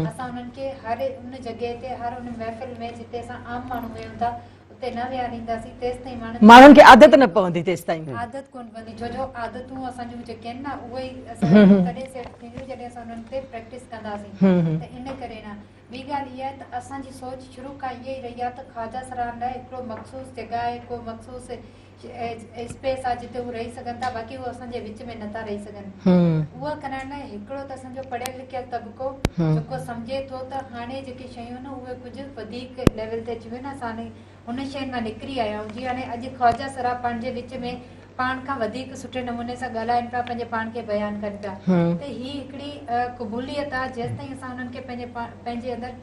असां उन्हनि खे हर उन जॻह ते, हर उन महफ़िल में जिते असां आम माण्हू वेहूं था उते न विहारींदासीं, तेसि ताईं माण्हुनि खे आदत न पवंदी, तेसि ताईं आदत कोन पवंदी, छो आदतूं असांजूं जेके आहिनि न उहे ई असां तॾहिं सेट थींदियूं जॾहिं असां उन्हनि ते प्रैक्टिस कंदासीं। त इन करे न ॿी ॻाल्हि इहा आहे त असांजी सोच शुरू खां इहा ई रही आहे त ख्वाजा सराहनि लाइ हिकिड़ो मख़सूस जॻह आहे, को मख़सूस स्पेस आहे जिते हू रही सघनि था, बाक़ी उहे असांजे विच में नथा रही सघनि। उहा करण लाइ हिकिड़ो त असांजो पढ़ियल लिखियल तबिको जेको सम्झे थो त हाणे जेके शयूं आहिनि उहे कुझु वधीक लेवल ते अची वियूं आहिनि, असां हुन शयुनि मां निकिरी आया आहियूं। जीअं हाणे अॼु ख्वाजा सराह पंहिंजे विच में पाण खां वधीक सुठे नमूने सां ॻाल्हाइनि पिया, पंहिंजे पाण खे बयानु कनि पिया, त ही हिकिड़ी क़बूलियत आहे। जेसि ताईं असां हुननि खे पंहिंजे अंदरि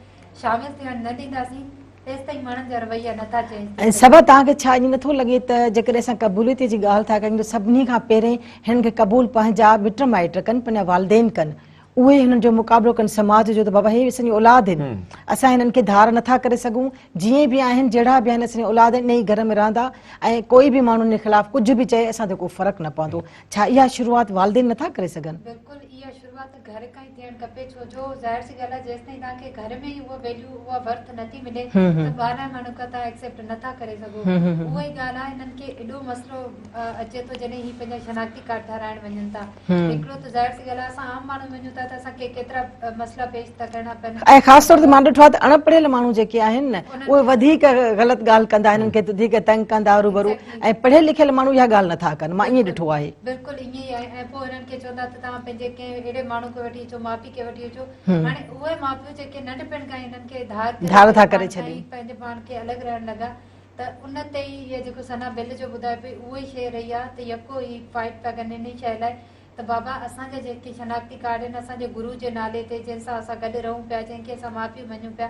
शामिल थियण न ॾींदासीं तेसि ताईं माण्हुनि जा रवैया नथा चेंज। ऐं सभु तव्हांखे छा ईअं नथो लॻे त जेकॾहिं असां क़बूलियत जी ॻाल्हि था कयूं त सभिनी खां पहिरें हिननि खे क़बूल पंहिंजा मिट माइट कनि, पंहिंजा वालदेन कनि, उहे हिननि जो मुक़ाबिलो कनि समाज जो, त बाबा हे असांजी औलाद आहिनि, असां हिननि खे धार नथा करे सघूं, जीअं बि आहिनि जहिड़ा बि आहिनि असांजी औलाद आहिनि, इन ई घर में रहंदा ऐं कोई बि माण्हुनि जे ख़िलाफ़ु कुझु बि चए असां ते को फ़र्क़ु न पवंदो। छा इहा शुरूआति वालदेन नथा करे सघनि? बिल्कुलु इहा शुरूआति घर खां ई थियणु खपे, छो जो ज़ाहिर सी ॻाल्हि आहे जेसि ताईं तव्हांखे घर में ई उहा वैल्यू, उहा वर्थ नथी मिले त ॿाहिरां माण्हू खां तव्हां एक्सेप्ट नथा करे सघो। उहा ई ॻाल्हि आहे, हिननि खे एॾो मसइलो अचे थो जॾहिं ही पंहिंजा शनाख्ती कार्ड ठाराइण वञनि था। हिकिड़ो त ज़ाहिर सी ॻाल्हि आहे असां आम माण्हू वञूं था त असांखे केतिरा मसइला पेश था करणा पवनि, ऐं ख़ासि तौर ते मां ॾिठो आहे त अणपढ़ियल माण्हू जेके आहिनि न उहे वधीक ग़लति ॻाल्हि कंदा, हिननि खे वधीक तंग कंदा रूबरू, ऐं पढ़ियल लिखियल माण्हू इहा ॻाल्हि नथा कनि, मां ईअं ॾिठो आहे। बिल्कुलु ईअं ई आहे। ऐं पोइ हिननि खे चवंदा त तव्हां पंहिंजे कंहिं अहिड़े माण्हू खे वठी अचो, माउ पीउ खे वठी अचो। हाणे उहे माउ पीउ जेके नंढपण खां हिननि खे धार था करे पाण छॾनि। पंहिंजे पाण खे अलॻि रहण लॻा, त उन ते ई इहा जेको सना बिल जो ॿुधाए पई उहा ई शइ रही आहे त यको ई फाइट पिया कनि इन शइ लाइ त बाबा असांजा जेके शनाख्ती कार्ड आहिनि असांजे गुरू जे नाले ते जंहिंसां असां गॾु रहूं पिया, जंहिंखे असां माउ पीउ मञूं पिया,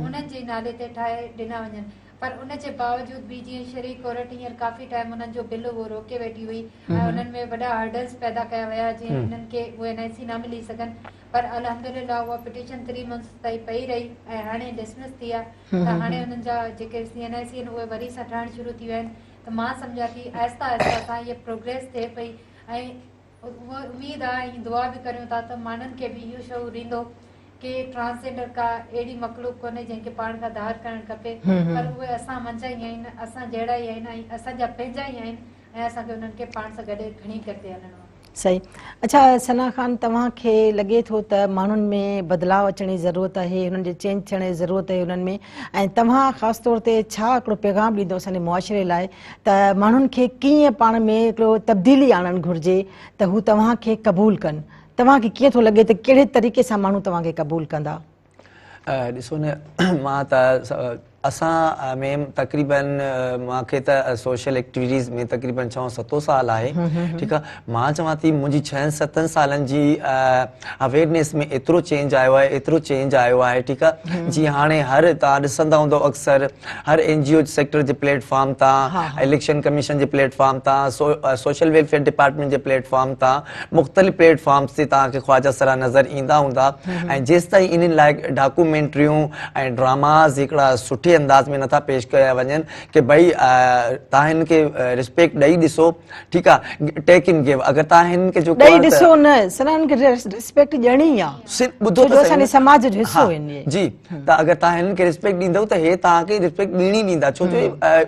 उन्हनि जे नाले ते ठाहे ॾिना वञनि। पर उन जे बावजूद बि जीअं श्री कोर्ट हींअर काफ़ी टाइम उन्हनि जो बिल उहो रोके वेठी हुई ऐं उन्हनि में वॾा हर्डल्स पैदा कया विया जीअं हिननि खे उहे NIC न मिली सघनि। पर अल्हम्दुलिल्लाह उहा पिटिशन 3 मंथ्स ताईं पई रही ऐं हाणे डिसमिस थी आहे। त हाणे हुननि जा जेके NIC आहिनि उहे वरी सां ठहणु शुरू थी विया आहिनि। त मां सम्झां थी आहिस्ता आहिस्ता सां इहा प्रोग्रेस थिए पई ऐं उहा उमेदु आहे ऐं दुआ बि करियूं था त माण्हुनि खे बि इहो शऊर ईंदो कि ट्रांसजेंडर का अहिड़ी मखलूक कोन्हे जंहिंखे पाण खां धार करणु खपे, पर उहे असां मंझा ई आहिनि, असां जहिड़ा ई आहिनि ऐं असांजा पंहिंजा ई आहिनि ऐं असांखे उन्हनि खे पाण सां गॾु खणी करे हलणो आहे। सही। अच्छा सना ख़ान, तव्हांखे लॻे थो त माण्हुनि में बदिलाव अचण जी ज़रूरत आहे, हुननि जे चेंज थियण जी ज़रूरत आहे हुननि में, ऐं तव्हां ख़ासि तौर ते छा हिकिड़ो पैगाम ॾींदो असांजे मुआशिरे लाइ त माण्हुनि खे कीअं पाण में हिकिड़ो तब्दीली आणणु घुरिजे त हू तव्हांखे क़बूलु कनि? तव्हांखे कीअं थो लॻे त कहिड़े तरीक़े सां माण्हू तव्हांखे क़बूलु कंदा? ॾिसो न, मां त असां में तक़रीबन मूंखे त सोशल एक्टिविटीज़ में तक़रीबन 6-7 साल आहे, ठीकु आहे। मां चवां थी मुंहिंजी 6-7 सालनि जी अवेयरनेस में एतिरो चेंज आयो आहे, एतिरो चेंज आयो आहे, ठीकु आहे। जीअं हाणे हर तव्हां ॾिसंदा हूंदो अक्सर हर NGO सेक्टर जे प्लेटफॉर्म तां, इलेक्शन कमीशन जे प्लेटफॉर्म तां, सोशल वेलफेयर डिपार्टमेंट जे प्लेटफॉर्म तां, मुख़्तलिफ़ प्लेटफॉर्म्स ते तव्हांखे ख्वाजा सरा नज़र ईंदा हूंदा। ऐं जेसि ताईं इन्हनि लाइ डॉक्यूमेंट्रियूं ऐं ड्रामाज़ हिकिड़ा सुठे अंदाज़ में नथा पेश कया वञनि कि भई तव्हां हिन खे रिस्पेक्ट ॾेई ॾिसो, ठीकु आहे, टेक इन गिव। अगरि तव्हां हिन खे जो ॾेई ॾिसो न, सनान खे रिस्पेक्ट ॾियणी आहे, ॿुधो त असांजे समाज जो हिसो आहिनि जी। त अगरि तव्हां हिननि खे रिस्पेक्ट ॾींदव त हे तव्हांखे रिस्पेक्ट ॾियणी ॾींदा, छो जो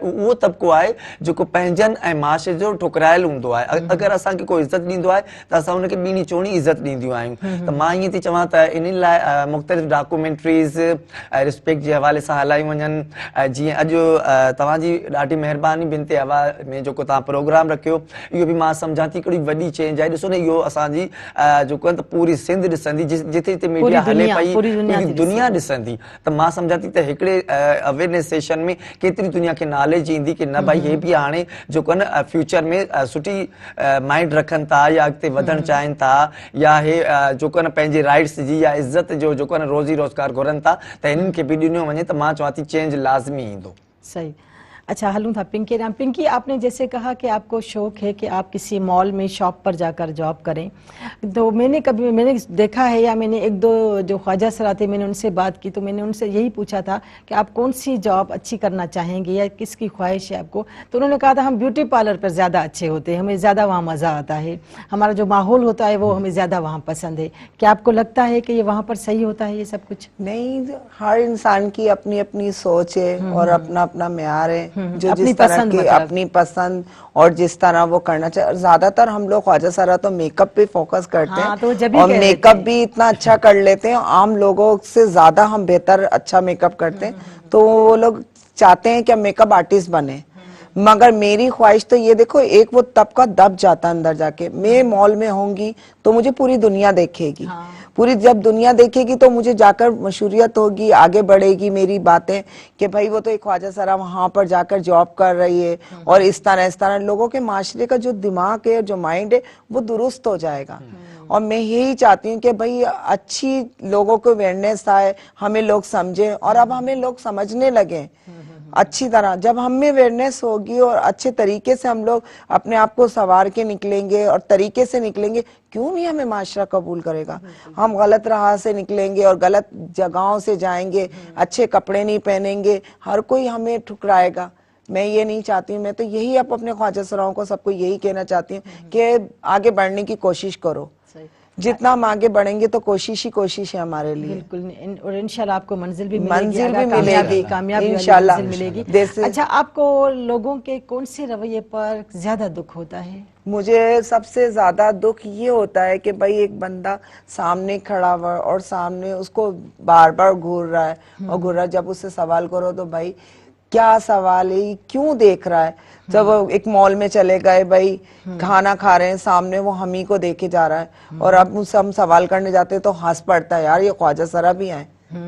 उहो तबिको आहे जेको पंहिंजनि ऐं माशरे जो ठुकरायल हूंदो आहे। अगरि असांखे कोई इज़त ॾींदो आहे त असां हुनखे ॿीणी चोणी इज़त ॾींदियूं आहियूं। त मां ईअं थी चवां त इन लाइ मुख़्तलिफ़ डॉक्यूमेंट्रीज़ रिस्पेक्ट जे हवाले सां हलाई वञनि। जीअं अॼु तव्हांजी ॾाढी महिरबानी बिनते हवा में जेको तव्हां प्रोग्राम रखियो, इहो बि मां सम्झां थी हिकिड़ी वॾी चेंज आहे। ॾिसो न, इहो असांजी जेको आहे त पूरी सिंध ॾिसंदी, जिते जिते मीडिया हले पई पूरी दुनिया ॾिसंदी। त मां सम्झां थी त हिकिड़े अवेयरनेस सेशन में केतिरी दुनिया खे नॉलेज ईंदी कि न भाई हे बि हाणे जेको आहे न फ्यूचर में सुठी माइंड रखनि था या अॻिते वधणु चाहिनि था, या हे जेको आहे न पंहिंजे राइट्स जी या इज़त जो जेको आहे न रोज़ी रोज़गार घुरनि था, त हिननि खे बि ॾिनो वञे। त मां चवां थी चेंज लाज़मी ईंदो। सही। अच्छा, हलूँ था पिंकी राम। पिंकी, आपने जैसे कहा कि आपको शौक है कि आप किसी मॉल में शॉप पर जाकर जॉब करें, तो मैंने देखा है या मैंने 1-2 जो ख्वाजा सरा थे मैंने उनसे बात की तो मैंने उनसे यही पूछा था कि आप कौन सी जॉब अच्छी करना चाहेंगे या किसकी ख्वाहिश है आपको, तो उन्होंने कहा था हम ब्यूटी पार्लर पर ज़्यादा अच्छे होते हैं, हमें ज़्यादा वहाँ मज़ा आता है, हमारा जो माहौल होता है वो हमें ज़्यादा वहाँ पसंद है। क्या आपको लगता है कि ये वहाँ पर सही होता है ये सब कुछ? नहीं, हर इंसान की अपनी अपनी सोच है और अपना अपना म्यार है, जो अपनी जिस तरह पसंद की मतलब। अपनी पसंद और जिस तरह वो करना चाहिए। ज्यादातर हम लोग ख्वाजा सरा तो मेकअप पे फोकस करते हाँ, तो वो जब हैं ही और कह रहे मेकअप थे। भी इतना अच्छा कर लेते हैं, आम लोगों से ज्यादा हम बेहतर अच्छा मेकअप करते हैं, तो वो लोग चाहते हैं कि हम मेकअप आर्टिस्ट बने। मगर मेरी ख्वाहिश तो ये देखो, एक वो तबका दब जाता अंदर जाके। मैं मॉल में होंगी तो मुझे पूरी दुनिया देखेगी, पूरी जब दुनिया देखेगी तो मुझे जाकर मशहूरियत होगी, आगे बढ़ेगी मेरी बातें कि भाई वो तो एक ख्वाजा सरा वहां पर जाकर जॉब कर रही है, और इस तरह लोगों के माशरे का जो दिमाग है, जो माइंड है, वो दुरुस्त हो जाएगा। और मैं यही चाहती हूँ कि भाई अच्छी लोगों को अवेयरनेस आए, हमें लोग समझे, और अब हमें लोग समझने लगे अच्छी तरह। जब हम में अवेयरनेस होगी और अच्छे तरीके से हम लोग अपने आप को संवार के निकलेंगे और तरीके से निकलेंगे, क्यों नहीं हमें माशरा कबूल करेगा। हम गलत राह से निकलेंगे और गलत जगहों से जाएंगे, अच्छे कपड़े नहीं पहनेंगे, हर कोई हमें ठुकराएगा। मैं ये नहीं चाहती हूँ। मैं तो यही अब अपने ख्वाजा सराओं को सबको यही कहना चाहती हूँ कि आगे बढ़ने की कोशिश करो। जितना हम आगे बढ़ेंगे तो कोशिश ही कोशिश है हमारे लिए। बिल्कुल, और इंशाल्लाह आपको मंजिल भी मिलेगी, कामयाबी इंशाल्लाह मिलेगी। मिलेगी। अच्छा, आपको लोगों के कौन से रवैये पर ज्यादा दुख होता है? मुझे सबसे ज्यादा दुख ये होता है कि भाई एक बंदा सामने खड़ा हुआ और सामने उसको बार बार घूर रहा है, और घूर रहा है, जब उससे सवाल करो तो भाई क्या सवाल है, ये क्यों देख रहा है। जब एक मॉल में चले गए भाई, खाना खा रहे हैं, सामने वो हम ही को देखे जा रहा है और अब मुझसे हम सवाल करने जाते हैं तो हंस पड़ता है, यार ये ख्वाजा सरा भी आए,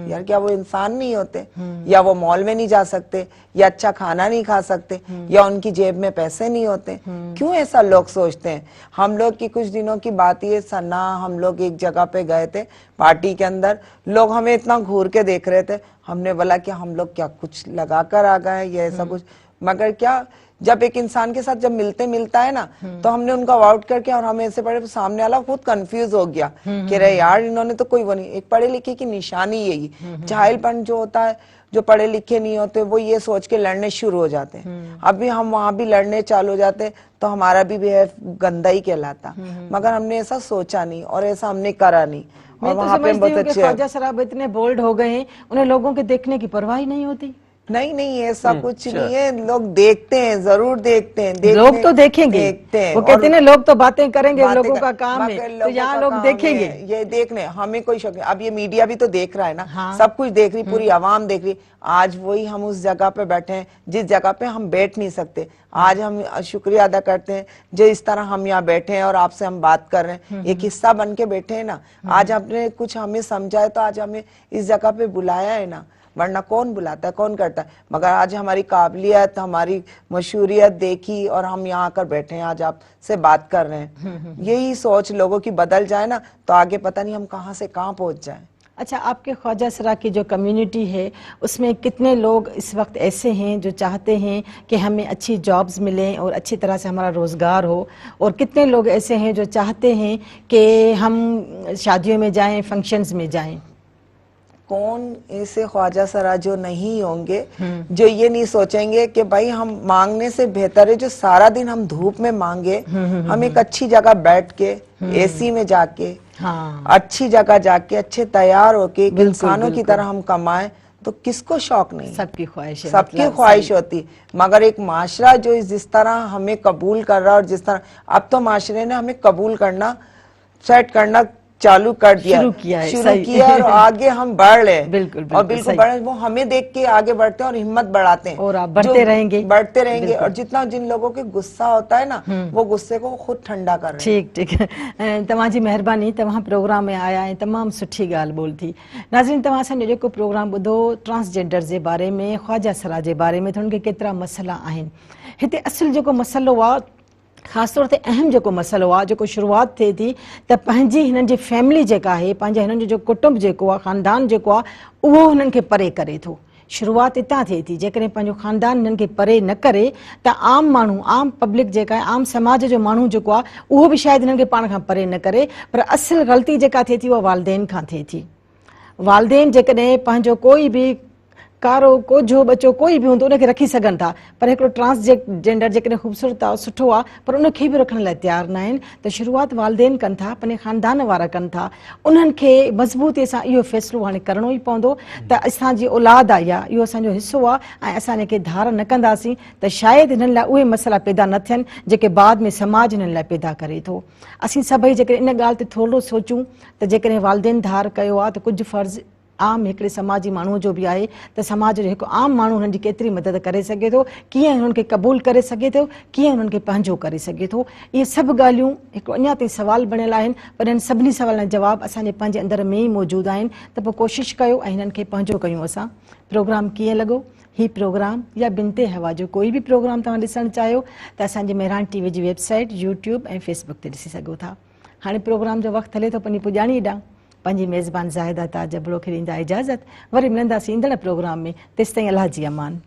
यार क्या वो इंसान नहीं होते, या वो मॉल में नहीं जा सकते, या अच्छा खाना नहीं खा सकते, या उनकी जेब में पैसे नहीं होते, क्यों ऐसा लोग सोचते हैं। हम लोग की कुछ दिनों की बात ये सन्ना, हम लोग एक जगह पे गए थे पार्टी के अंदर, लोग हमें इतना घूर के देख रहे थे, हमने बोला कि हम लोग क्या कुछ लगा कर आ गए या ऐसा कुछ, मगर क्या जब एक इंसान के साथ जब मिलता है ना, तो हमने उनका आउट करके और हमें ऐसे पढ़े, सामने वाला खुद कंफ्यूज हो गया कि रे यार इन्होंने तो कोई वो नहीं, एक पढ़े लिखे की निशानी यही, जाहिलपन जो होता है, जो पढ़े लिखे नहीं होते वो ये सोच के लड़ने शुरू हो जाते हैं। अभी हम वहां भी लड़ने चालू हो जाते तो हमारा भी बिहेव गंदा ही कहलाता, मगर हमने ऐसा सोचा नहीं और ऐसा हमने करा नहीं। और वहाँ पे बहुत अच्छे ख्वाजा सराब इतने बोल्ड हो गए हैं, उन्हें लोगों के देखने की परवाह ही नहीं होती। नहीं ऐसा कुछ नहीं है, लोग देखते हैं, जरूर देखते हैं, लोग तो देखेंगे, देखते हैं, वो कहते हैं लोग तो बातें करेंगे, लोगों का काम है, तो यहाँ लोग देखेंगे, ये देखने हमें कोई शक नहीं। अब ये मीडिया भी तो देख रहा है ना, हाँ। सब कुछ देख रही, पूरी आवाम देख रही। आज वही हम उस जगह पे बैठे हैं जिस जगह पे हम बैठ नहीं सकते, आज हम शुक्रिया अदा करते हैं जो इस तरह हम यहाँ बैठे हैं और आपसे हम बात कर रहे हैं, एक हिस्सा बन के बैठे हैं ना। आज आपने कुछ हमें समझाए तो आज हमें इस जगह पे बुलाया है ना, वरना कौन बुलाता है, कौन करता है। मगर आज हमारी काबिलियत, हमारी मशहूरियत देखी और हम यहाँ आकर बैठे हैं, आज आपसे बात कर रहे हैं। यही सोच लोगों की बदल जाए ना, तो आगे पता नहीं हम कहाँ से कहाँ पहुंच जाए। अच्छा, आपके ख्वाजा सरा की जो कम्युनिटी है उसमें कितने लोग इस वक्त ऐसे हैं जो चाहते हैं कि हमें अच्छी जॉब्स मिलें और अच्छी तरह से हमारा रोज़गार हो, और कितने लोग ऐसे हैं जो चाहते हैं कि हम शादियों में जाएं, फंक्शंस में जाएं? कौन ऐसे ख्वाजा सरा जो नहीं होंगे जो ये नहीं सोचेंगे कि भाई हम मांगने से बेहतर है जो सारा दिन हम धूप में मांगे, हम एक अच्छी जगह बैठ के एसी में जाके, हाँ। अच्छी जगह जाके अच्छे तैयार होके इंसानों की तरह हम कमाएं, तो किसको शौक नहीं, सबकी ख्वाहिश है, सबकी ख्वाहिश होती। मगर एक माशरा जो जिस तरह हमें कबूल कर रहा है, और जिस तरह अब तो माशरे ने हमें कबूल करना, सेट करना चालू कर दिया, शुरू किया और आगे हम बढ़ रहे हैं। बिल्कुल और बिल्कुल बढ़, वो हमें देख के आगे बढ़ते हैं और हिम्मत बढ़ाते हैं, और आप बढ़ते रहेंगे। और जितना जिन लोगों के गुस्सा होता है ना, वो गुस्से को खुद ठंडा कर रहे हैं। ठीक तव्हांजी महिरबानी, तव्हां प्रोग्राम में आया है, तमाम सुठी गाल बोल थी। नाज़रीन, तव्हां असांजो जेको प्रोग्राम ॿुधो ट्रांसजेंडर जे बारे में, ख्वाजा सरा जे बारे में, हुननि खे केतिरा मसइला आहिनि। हिते असुल जेको मसइलो आहे, ख़ासि तौर ते अहम जेको मसइलो आहे, जेको शुरूआति थिए थी त पंहिंजी हिननि जी फैमिली जेका आहे, पंहिंजे हिननि जो कुटुंब जेको आहे, ख़ानदान जेको आहे, उहो हुननि खे परे करे थो। शुरूआति हितां थिए थी। जेकॾहिं पंहिंजो ख़ानदान हिननि खे परे न करे त आम माण्हू, आम पब्लिक जेका आहे, आम समाज जो माण्हू जेको आहे, उहो बि शायदि हिननि खे पाण खां परे न करे। पर असुल ग़लती जेका थिए थी उहा वालदेन खां थिए थी। वालदेन जेकॾहिं पंहिंजो कोई बि कारो कोझो बचो कोई बि हूंदो उनखे रखी सघनि था, पर हिकिड़ो ट्रांसजेंडर जेकॾहिं ख़ूबसूरत आहे, सुठो आहे, पर उनखे बि रखण लाइ तयारु न आहिनि। त शुरूआति वालदेन कनि था, पंहिंजे ख़ानदान वारा कनि था। उन्हनि खे मज़बूतीअ सां इहो फ़ैसिलो हाणे करिणो ई पवंदो त असांजी औलाद आहे, या इहो असांजो हिसो आहे, ऐं असां हिनखे धार न कंदासीं त शायदि हिननि लाइ उहे मसइला पैदा न थियनि जेके बाद में समाज हिननि लाइ पैदा करे थो। असीं सभई जेकॾहिं इन ॻाल्हि ते थोरो सोचूं त जेकॾहिं वालदेन धार कयो आहे त कुझु फ़र्ज़ु आम हिकिड़े समाजी माण्हूअ जो बि आहे त समाज जो हिकु आम माण्हू हुननि जी केतिरी मदद करे सघे थो, कीअं हुननि खे क़बूल करे सघे थो, कीअं हुननि खे पंहिंजो करे सघे थो। इहे सभु ॻाल्हियूं हिकु अञा ताईं सुवाल बणियल आहिनि, पर हिन सभिनी सुवालनि जा जवाब असांजे पंहिंजे अंदर में ई मौजूदु आहिनि। त पोइ कोशिशि कयो ऐं हिननि खे पंहिंजो कयूं। असां प्रोग्राम कीअं लॻो, ही प्रोग्राम या बिनते हवा जो कोई बि प्रोग्राम तव्हां ॾिसणु चाहियो त असांजे मेहरान टीवी जी वेबसाइट, यूट्यूब ऐं फेसबुक ते ॾिसी सघो था। हाणे प्रोग्राम जो वक़्तु हले थो पंहिंजी पुॼाणी ॾांहुं। पंहिंजी मेज़बान ज़ाहिदा ताजबड़ो खे ॾींदा इजाज़त। वरी मिलंदासीं ईंदड़ प्रोग्राम में। तेसिताईं अलाह जी अमान।